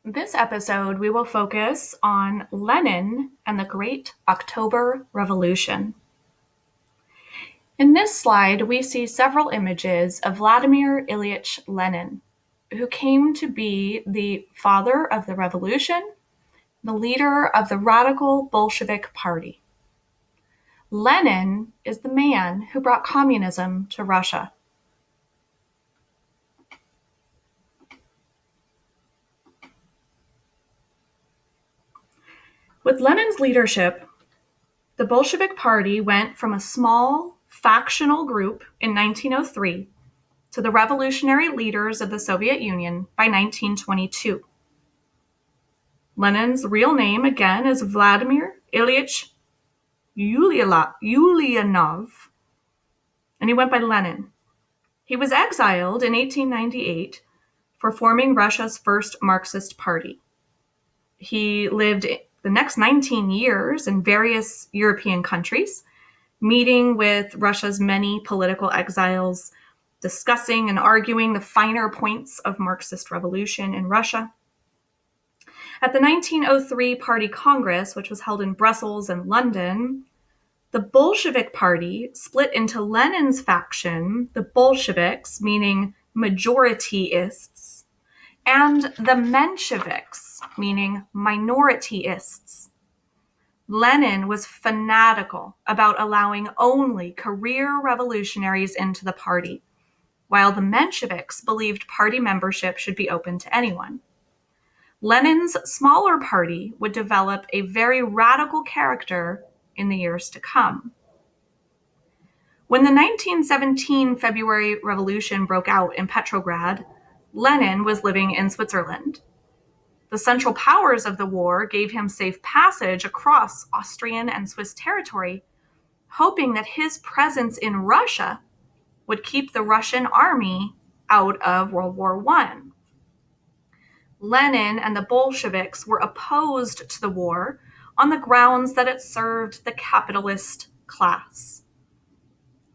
This episode, we will focus on Lenin and the Great October Revolution. In this slide, we see several images of Vladimir Ilyich Lenin, who came to be the father of the revolution, the leader of the radical Bolshevik Party. Lenin is the man who brought communism to Russia. With Lenin's leadership, the Bolshevik Party went from a small, factional group in 1903 to the revolutionary leaders of the Soviet Union by 1922. Lenin's real name, again, is Vladimir Ilyich Ulyanov, and he went by Lenin. He was exiled in 1898 for forming Russia's first Marxist party. He lived the next 19 years in various European countries, meeting with Russia's many political exiles, discussing and arguing the finer points of Marxist revolution in Russia. At the 1903 Party Congress, which was held in Brussels and London, the Bolshevik Party split into Lenin's faction, the Bolsheviks, meaning majorityists, and the Mensheviks, meaning minorityists. Lenin was fanatical about allowing only career revolutionaries into the party, while the Mensheviks believed party membership should be open to anyone. Lenin's smaller party would develop a very radical character in the years to come. When the 1917 February Revolution broke out in Petrograd, Lenin was living in Switzerland. The Central Powers of the war gave him safe passage across Austrian and Swiss territory, hoping that his presence in Russia would keep the Russian army out of World War I. Lenin and the Bolsheviks were opposed to the war on the grounds that it served the capitalist class.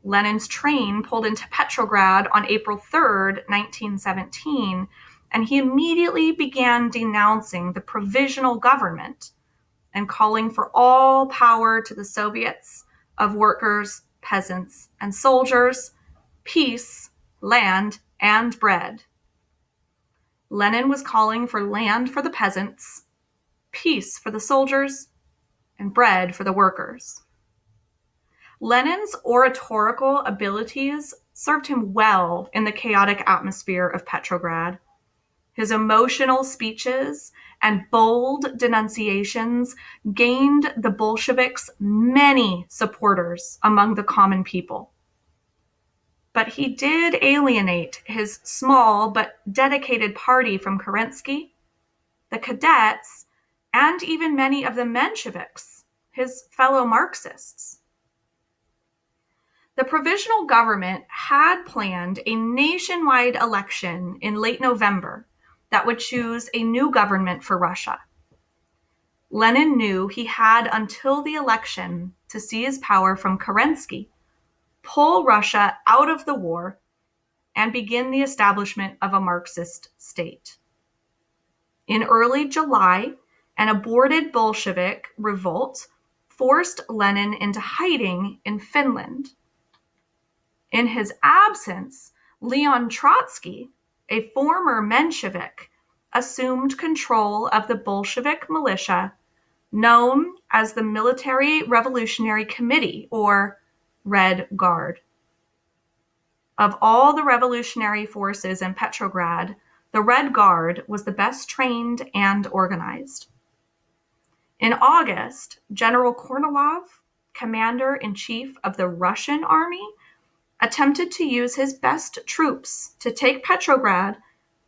Lenin's train pulled into Petrograd on April 3rd, 1917, and he immediately began denouncing the provisional government and calling for all power to the Soviets of workers, peasants, and soldiers, peace, land, and bread. Lenin was calling for land for the peasants, peace for the soldiers, and bread for the workers. Lenin's oratorical abilities served him well in the chaotic atmosphere of Petrograd. His emotional speeches and bold denunciations gained the Bolsheviks many supporters among the common people. But he did alienate his small but dedicated party from Kerensky, the cadets, and even many of the Mensheviks, his fellow Marxists. The provisional government had planned a nationwide election in late November that would choose a new government for Russia. Lenin knew he had until the election to seize power from Kerensky, pull Russia out of the war, and begin the establishment of a Marxist state. In early July, an aborted Bolshevik revolt forced Lenin into hiding in Finland. In his absence, Leon Trotsky, a former Menshevik, assumed control of the Bolshevik militia known as the Military Revolutionary Committee, or Red Guard. Of all the revolutionary forces in Petrograd, the Red Guard was the best trained and organized. In August, General Kornilov, commander-in-chief of the Russian army, attempted to use his best troops to take Petrograd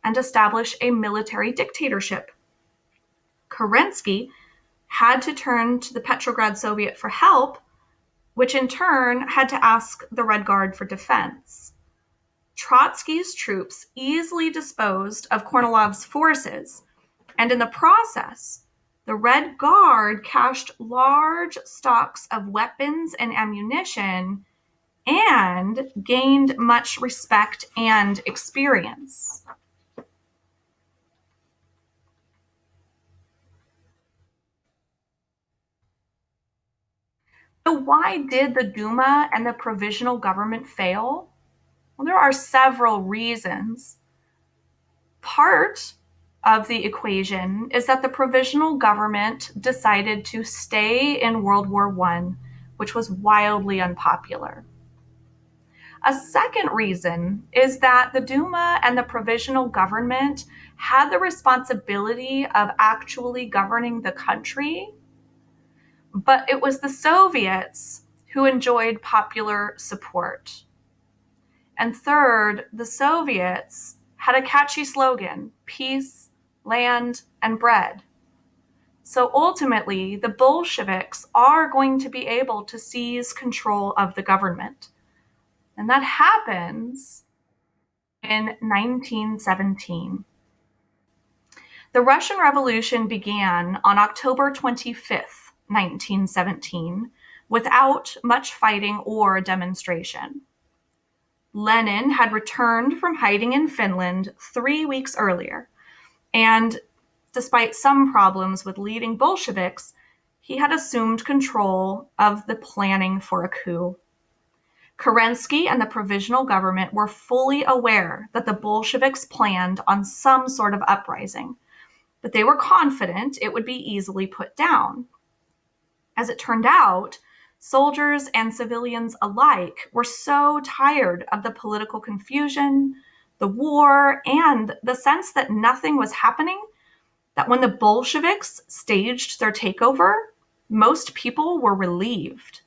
and establish a military dictatorship. Kerensky had to turn to the Petrograd Soviet for help, which in turn had to ask the Red Guard for defense. Trotsky's troops easily disposed of Kornilov's forces, and in the process, the Red Guard cached large stocks of weapons and ammunition and gained much respect and experience. So why did the Duma and the provisional government fail? Well, there are several reasons. Part of the equation is that the provisional government decided to stay in World War I, which was wildly unpopular. A second reason is that the Duma and the provisional government had the responsibility of actually governing the country, but it was the Soviets who enjoyed popular support. And third, the Soviets had a catchy slogan: peace, land, and bread. So ultimately, the Bolsheviks are going to be able to seize control of the government. And that happens in 1917. The Russian Revolution began on October 25th, 1917, without much fighting or demonstration. Lenin had returned from hiding in Finland 3 weeks earlier, and despite some problems with leading Bolsheviks, he had assumed control of the planning for a coup. Kerensky and the provisional government were fully aware that the Bolsheviks planned on some sort of uprising, but they were confident it would be easily put down. As it turned out, soldiers and civilians alike were so tired of the political confusion, the war, and the sense that nothing was happening that when the Bolsheviks staged their takeover, most people were relieved.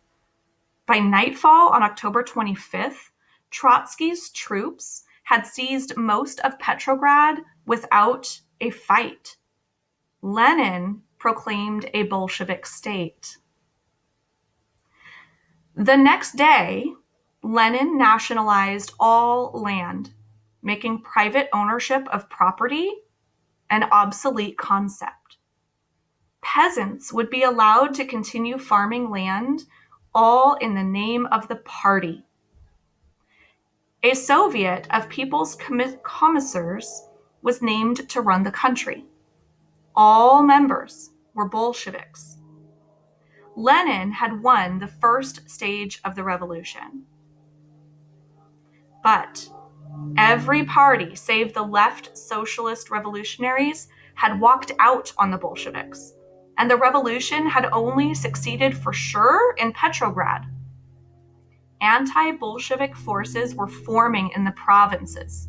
By nightfall on October 25th, Trotsky's troops had seized most of Petrograd without a fight. Lenin proclaimed a Bolshevik state. The next day, Lenin nationalized all land, making private ownership of property an obsolete concept. Peasants would be allowed to continue farming land, all in the name of the party. A Soviet of People's Commissars was named to run the country. All members were Bolsheviks. Lenin had won the first stage of the revolution. But every party, save the left socialist revolutionaries, had walked out on the Bolsheviks, and the revolution had only succeeded for sure in Petrograd. Anti-Bolshevik forces were forming in the provinces.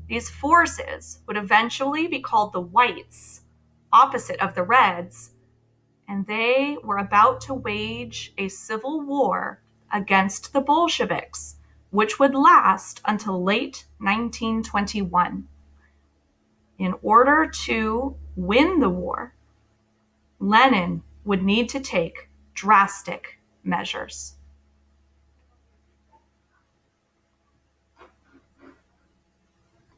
These forces would eventually be called the Whites, opposite of the Reds, and they were about to wage a civil war against the Bolsheviks, which would last until late 1921. In order to win the war, Lenin would need to take drastic measures.